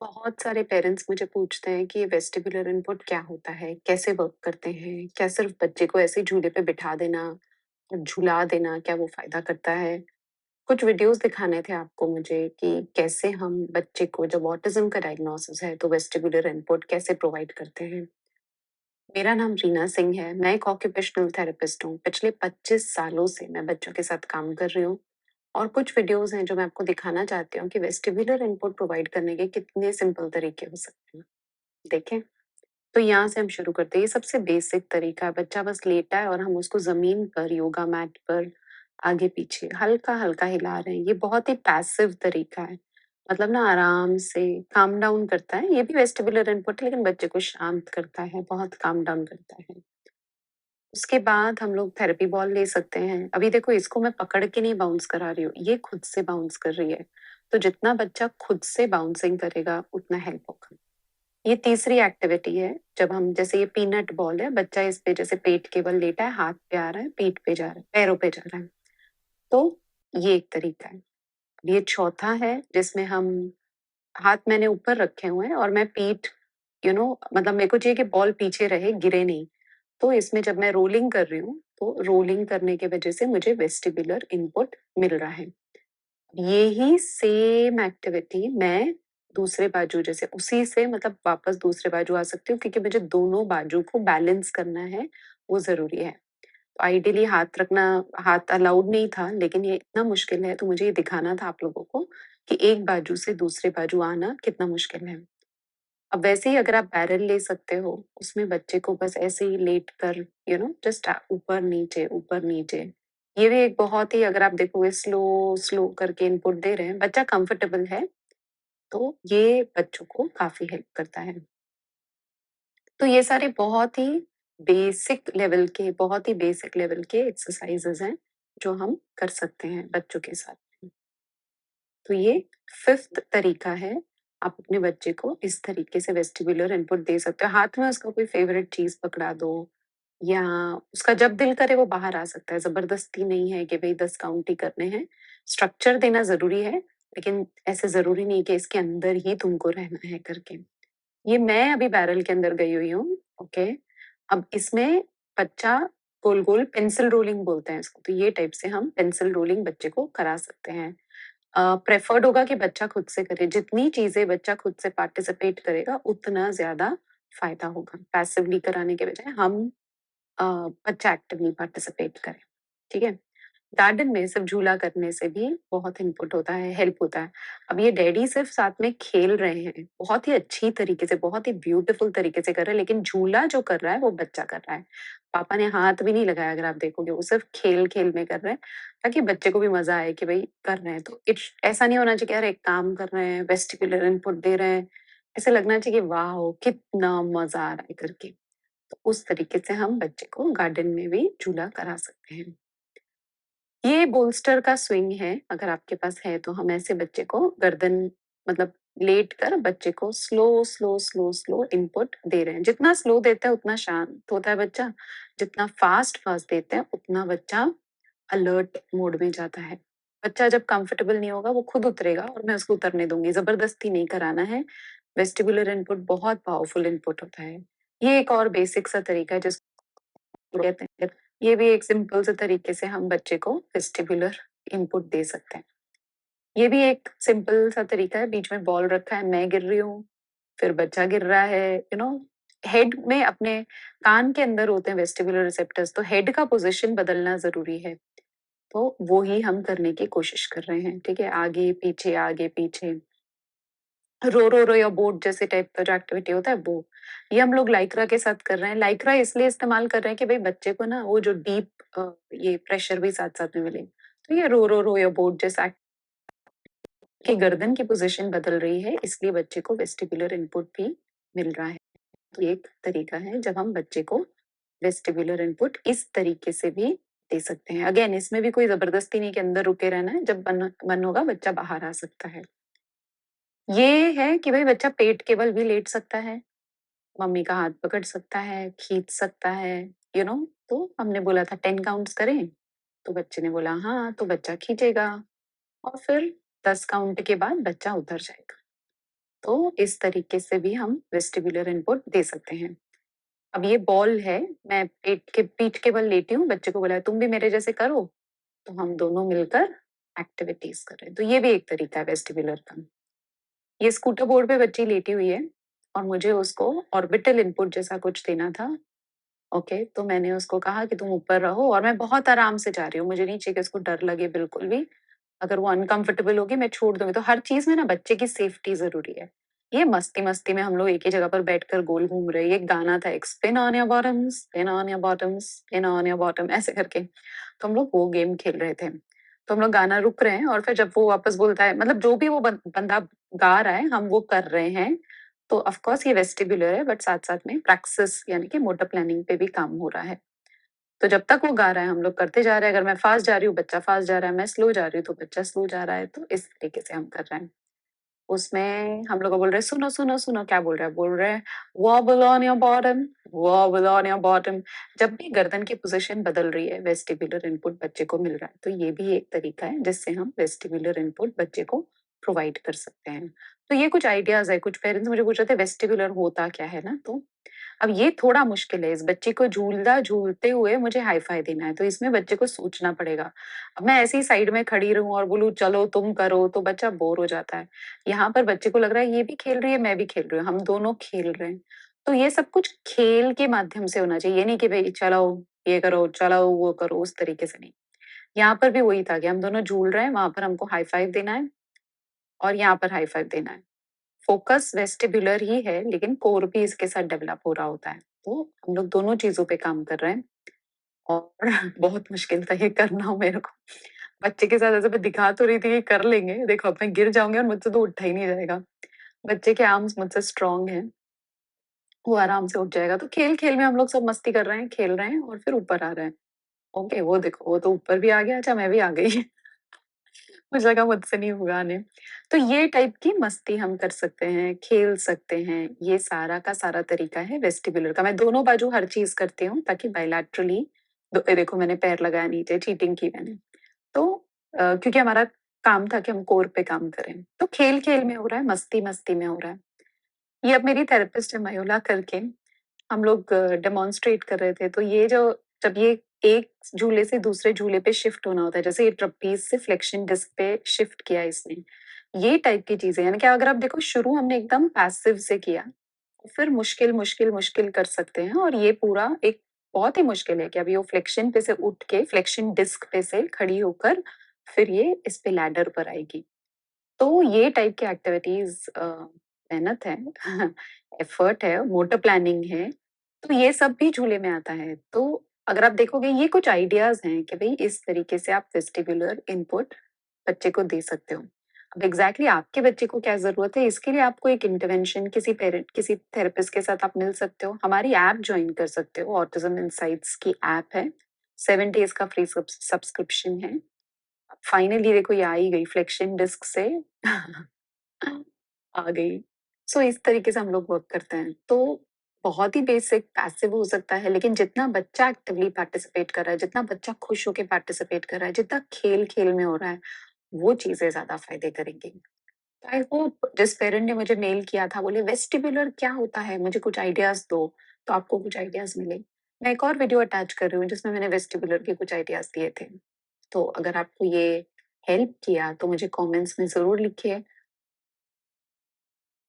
बहुत सारे पेरेंट्स मुझे पूछते हैं कि ये वेस्टिबुलर इनपुट क्या होता है? कैसे वर्क करते हैं? क्या सिर्फ बच्चे को ऐसे ही झूले पे बिठा देना और झुला देना क्या वो फ़ायदा करता है? कुछ वीडियोज़ दिखाने थे आपको मुझे कि कैसे हम बच्चे को जब ऑटिज़्म का डायग्नोसिस है तो वेस्टिबुलर इनपुट कैसे प्रोवाइड करते हैं। मेरा नाम रीना सिंह है, मैं एक ऑक्यूपेशनल थेरेपिस्ट हूँ। पिछले 25 सालों से मैं बच्चों के साथ काम कर रही हूँ और कुछ वीडियोज़ हैं जो मैं आपको दिखाना चाहती हूँ कि वेस्टिबुलर इनपुट प्रोवाइड करने के कितने सिंपल तरीके हो सकते हैं। देखें, तो यहाँ से हम शुरू करते हैं। ये सबसे बेसिक तरीका है, बच्चा बस लेटा है और हम उसको ज़मीन पर, योगा मैट पर आगे-पीछे हल्का-हल्का हिला रहे हैं। ये बहुत ही पैसिव तरीका है। मतलब ना आराम से काम डाउन करता है। ये भी वेस्टिबुलर इनपुट है लेकिन बच्चे को शांत करता है, बहुत काम डाउन करता है। उसके बाद हम लोग थेरेपी बॉल ले सकते हैं। अभी देखो इसको मैं पकड़ के नहीं बाउंस करा रही हूँ, ये खुद से बाउंस कर रही है। तो जितना बच्चा खुद से बाउंसिंग करेगा उतना हेल्प होगा। ये तीसरी एक्टिविटी है, जब हम जैसे ये पीनट बॉल है, बच्चा इस पे जैसे पेट केवल लेटा है, हाथ पे आ रहा है, पीठ पे जा रहा है, पैरों पे जा रहा है। तो ये एक तरीका है। ये चौथा है जिसमें हम हाथ मैंने ऊपर रखे हुए हैं और मैं पीठ मतलब मेरे को चाहिए कि बॉल पीछे रहे, गिरे नहीं। तो इसमें जब मैं रोलिंग कर रही हूँ, तो रोलिंग करने की वजह से मुझे वेस्टिबुलर इनपुट मिल रहा है। यही सेम एक्टिविटी मैं दूसरे बाजू जैसे उसी से मतलब वापस दूसरे बाजू आ सकती हूँ क्योंकि मुझे दोनों बाजू को बैलेंस करना है, वो ज़रूरी है। तो आइडियली हाथ अलाउड नहीं था, लेकिन ये इतना मुश्किल है तो मुझे ये दिखाना था आप लोगों को कि एक बाजू से दूसरे बाजू आना कितना मुश्किल है। अब वैसे ही अगर आप बैरल ले सकते हो, उसमें बच्चे को बस ऐसे ही लेट कर जस्ट ऊपर-नीचे, ऊपर-नीचे। ये भी एक बहुत ही अगर आप देखोगे स्लो, स्लो करके इनपुट दे रहे हैं, बच्चा कंफर्टेबल है, तो ये बच्चों को काफ़ी हेल्प करता है। तो ये सारे बहुत ही बेसिक लेवल के एक्सरसाइज़ेज़ हैं, जो हम कर सकते हैं बच्चों के साथ। तो ये 5th तरीका है, आप अपने बच्चे को इस तरीके से वेस्टिबुलर इनपुट दे सकते हो। हाथ में उसका कोई फ़ेवरेट चीज़ पकड़ा दो या उसका जब दिल करे वो बाहर आ सकता है, ज़बरदस्ती नहीं है कि भई 10 काउंट ही करने हैं। स्ट्रक्चर देना ज़रूरी है, लेकिन ऐसे ज़रूरी नहीं कि इसके अंदर ही तुमको रहना है करके। ये मैं अभी बैरल के अंदर गई हुई हूँ, ओके। अब इसमें बच्चा गोल-गोल पेंसिल रोलिंग बोलते हैं इसको, तो ये टाइप से हम पेंसिल रोलिंग बच्चे को करा सकते हैं। प्रेफर्ड होगा कि बच्चा खुद से करे, जितनी चीज़ें बच्चा खुद से पार्टिसिपेट करेगा, उतना ज़्यादा फ़ायदा होगा। पैसिवली कराने के बजाय हम अ, बच्चा एक्टिवली पार्टिसिपेट करे, ठीक है? गार्डन में सिर्फ झूला करने से भी बहुत इनपुट होता है, हेल्प होता है। अब ये डैडी सिर्फ साथ में खेल रहे हैं, बहुत ही अच्छी तरीके से, बहुत ही ब्यूटीफुल तरीके से कर रहे हैं, लेकिन झूला जो कर रहा है वो बच्चा कर रहा है। पापा ने हाथ भी नहीं लगाया अगर आप देखोगे, वो सिर्फ खेल-खेल में कर रहे हैं, ताकि बच्चे को भी मज़ा आए कि भई कर रहे हैं। तो ऐसा नहीं होना चाहिए कि अरे एक काम कर रहे हैं, वेस्टिबुलर इनपुट दे रहे हैं, ऐसा लगना चाहिए कि वाओ! कितना मज़ा आ रहा है करके। तो उस तरीके से हम बच्चे को गार्डन में भी झूला करा सकते हैं। ये बोल्स्टर का स्विंग है, अगर आपके पास है तो हम ऐसे बच्चे को गर्दन मतलब लेट कर बच्चे को स्लो इनपुट दे रहे हैं। जितना स्लो देते हैं उतना शांत होता है बच्चा, जितना फास्ट देते हैं उतना बच्चा अलर्ट मोड में जाता है। बच्चा जब कंफर्टेबल नहीं होगा वो खुद उतरेगा और मैं उसको उतरने दूँगी, ज़बरदस्ती नहीं कराना है। वेस्टिबुलर इनपुट बहुत पावरफुल इनपुट होता है। ये एक और बेसिक सा तरीका है कहते हैं। ये भी एक सिंपल से तरीके से हम बच्चे को वेस्टिबुलर इनपुट दे सकते हैं। ये भी एक सिंपल सा तरीका है, बीच में बॉल रखा है, मैं गिर रही हूँ, फिर बच्चा गिर रहा है, हेड में अपने कान के अंदर होते हैं वेस्टिबुलर रिसेप्टर्स, तो हेड का पोज़ीशन बदलना ज़रूरी है। तो वो ही हम करने की कोशिश कर रहे हैं, ठीक है? आगे पीछे, रो या बोट जैसे टाइप का जो एक्टिविटी होता है वो। ये हम लोग लाइक्रा के साथ कर रहे हैं। लाइक्रा इसलिए इस्तेमाल कर रहे हैं कि भई बच्चे को ना वो जो ये प्रेशर भी साथ-साथ में मिले। तो ये रो या बोट जैसा कि गर्दन की पोज़ीशन बदल रही है, इसलिए बच्चे को वेस्टिबुलर इनपुट भी मिल रहा है। तो ये एक तरीका है जब हम बच्चे को वेस्टिबुलर इनपुट इस तरीके से भी दे सकते हैं। अगेन इसमें भी कोई ज़बरदस्ती नहीं कि अंदर रुके रहना है, जब मन होगा बच्चा बाहर आ सकता है। ये है कि भई बच्चा पेट केवल भी लेट सकता है, मम्मी का हाथ पकड़ सकता है, खींच सकता है, तो हमने बोला था 10 काउंट्स करें, तो बच्चे ने बोला हाँ, तो बच्चा खींचेगा और फिर 10 काउंट के बाद बच्चा उतर जाएगा। तो इस तरीके से भी हम वेस्टिबुलर इनपुट दे सकते हैं। अब ये बॉल है, मैं पीठ के बल लेटी हूँ, बच्चे को बोला तुम भी मेरे जैसे करो, तो हम दोनों मिलकर एक्टिविटीज कर रहे हैं। तो ये भी एक तरीका है वेस्टिबुलर का। ये स्कूटर बोर्ड पे बच्ची लेटी हुई है और मुझे उसको ऑर्बिटल इनपुट जैसा कुछ देना था। ओके, तो मैंने उसको कहा कि तुम ऊपर रहो और मैं बहुत आराम से जा रही हूँ, मुझे नहीं चाहिए कि उसको डर लगे बिल्कुल भी। अगर वो अनकंफर्टेबल होगी मैं छोड़ दूंगी। तो हर चीज में ना बच्चे की सेफ्टी जरूरी है। ये मस्ती मस्ती में हम लोग एक ही जगह पर बैठकर गोल घूम रहे हैं। ये एक गाना था, एक spin on your bottoms, spin on your bottoms, spin on your bottom, ऐसे करके। तो हम लोग वो गेम खेल रहे थे। तो हम लोग गाना रुक रहे हैं और फिर जब वो वापस बोलता है, मतलब जो भी वो बंदा गा रहा है हम वो कर रहे हैं। तो ऑफ कोर्स ये वेस्टिबुलर है, बट साथ साथ में प्रैक्टिस यानी कि मोटर प्लानिंग पे भी काम हो रहा है। तो जब तक वो गा रहा है हम लोग करते जा रहे हैं। अगर मैं फास्ट जा रही हूँ बच्चा फास्ट जा रहा है, मैं स्लो जा रही हूँ तो बच्चा स्लो जा रहा है। तो इस तरीके से हम कर रहे हैं। उसमें हम लोग को बोल रहे हैं सुनो सुनो सुनो, क्या बोल रहा है, बोल रहे हैं wobble on your bottom, wobble on your bottom। जब भी गर्दन की पोजीशन बदल रही है वेस्टिबुलर इनपुट बच्चे को मिल रहा है। तो ये भी एक तरीका है जिससे हम वेस्टिबुलर इनपुट बच्चे को प्रोवाइड कर सकते हैं। तो ये कुछ आइडियाज है। कुछ पेरेंट्स मुझे पूछ रहे थे वेस्टिबुलर होता क्या है ना। तो अब ये थोड़ा मुश्किल है। इस बच्चे को झूलता झूलते हुए मुझे हाई फाई देना है, तो इसमें बच्चे को सोचना पड़ेगा। अब मैं ऐसी साइड में खड़ी रहूं और बोलूं चलो तुम करो, तो बच्चा बोर हो जाता है। यहाँ पर बच्चे को लग रहा है ये भी खेल रही है मैं भी खेल रही हूँ, हम दोनों खेल रहे हैं। तो ये सब कुछ खेल के माध्यम से होना चाहिए। ये नहीं कि भाई चलो ये करो चलो वो करो, उस तरीके से नहीं। यहाँ पर भी वही था कि हम दोनों झूल रहे हैं, वहां पर हमको हाई फाइव देना है और यहाँ पर हाई फाइव देना है। फोकस वेस्टिबुलर ही है लेकिन कोर भी इसके साथ डेवलप हो रहा होता है। तो हम लोग दोनों चीजों पे काम कर रहे हैं और बहुत मुश्किल था ये करना मेरे को। बच्चे के साथ ऐसे मैं दिखा तो रही थी कि कर लेंगे, देखो अब मैं गिर जाऊंगी और मुझसे तो उठा ही नहीं जाएगा। बच्चे के आर्म्स मुझसे स्ट्रांग हैं, वो आराम से उठ जाएगा। तो खेल खेल में हम लोग सब मस्ती कर रहे हैं, खेल रहे हैं और फिर ऊपर आ रहे हैं। ओके, वो देखो वो तो ऊपर भी आ गया। अच्छा मैं भी आ गई। मुझे लगा मुझसे नहीं होगा आने। तो ये टाइप की मस्ती हम कर सकते हैं, खेल सकते हैं। ये सारा का सारा तरीका है वेस्टिबुलर का। मैं दोनों बाजू हर चीज करती हूँ ताकि बायलैटरली। देखो मैंने पैर लगाया नीचे, चीटिंग की मैंने। तो क्योंकि हमारा काम था कि हम कोर पे काम करें। तो खेल खेल में हो रहा है, मस्ती मस्ती में हो रहा है। ये अब मेरी थेरेपिस्ट है मयूला करके, हम लोग डेमोन्स्ट्रेट कर रहे थे। तो ये जो जब ये एक झूले से दूसरे झूले पे शिफ्ट होना होता है, जैसे ये ट्रपीज से फ्लेक्शन डिस्क पे शिफ्ट किया इसने, ये टाइप की चीजें। यानी कि अगर आप देखो शुरू हमने एकदम पैसिव से किया, फिर मुश्किल मुश्किल मुश्किल कर सकते हैं। और ये पूरा एक बहुत ही मुश्किल है कि अभी वो फ्लेक्शन पे से उठ के फ्लेक्शन डिस्क पे से खड़ी होकर फिर ये इस पे लैडर पर आएगी। तो ये टाइप की एक्टिविटीज मेहनत है, एफर्ट है, मोटर प्लानिंग है। तो ये सब भी झूले में आता है। तो अगर आप देखोगे ये कुछ आइडियाज हैं कि भाई इस तरीके से आप वेस्टिबुलर इनपुट बच्चे को दे सकते हो। अब एग्जैक्टली आपके बच्चे को क्या जरूरत है, इसके लिए आपको एक इंटरवेंशन किसी पेरेंट किसी थेरेपिस्ट के साथ आप मिल सकते हो। हमारी ऐप ज्वाइन कर सकते हो, ऑटिज्म इनसाइट्स की ऐप है। 7 डेज का फ्री सब्सक्रिप्शन है। फाइनली देखो ये आ ही गई फ्लेक्शन डिस्क से। आ गई। सो इस तरीके से हम लोग वर्क करते हैं। तो बहुत ही बेसिक पैसिव हो सकता है, लेकिन जितना बच्चा एक्टिवली पार्टिसिपेट कर रहा है, जितना बच्चा खुश होकर पार्टिसिपेट कर रहा है, जितना खेल खेल में हो रहा है, वो चीजें ज्यादा फायदे करेंगी। आई होप जिस पेरेंट ने मुझे मेल किया था बोले वेस्टिबुलर क्या होता है, मुझे कुछ आइडियाज दो, तो आपको कुछ आइडियाज मिले। मैं एक और वीडियो अटैच कर रही हूँ जिसमें मैंने वेस्टिबुलर के कुछ आइडियाज दिए थे। तो अगर आपको ये हेल्प किया तो मुझे कमेंट्स में जरूर लिखिए।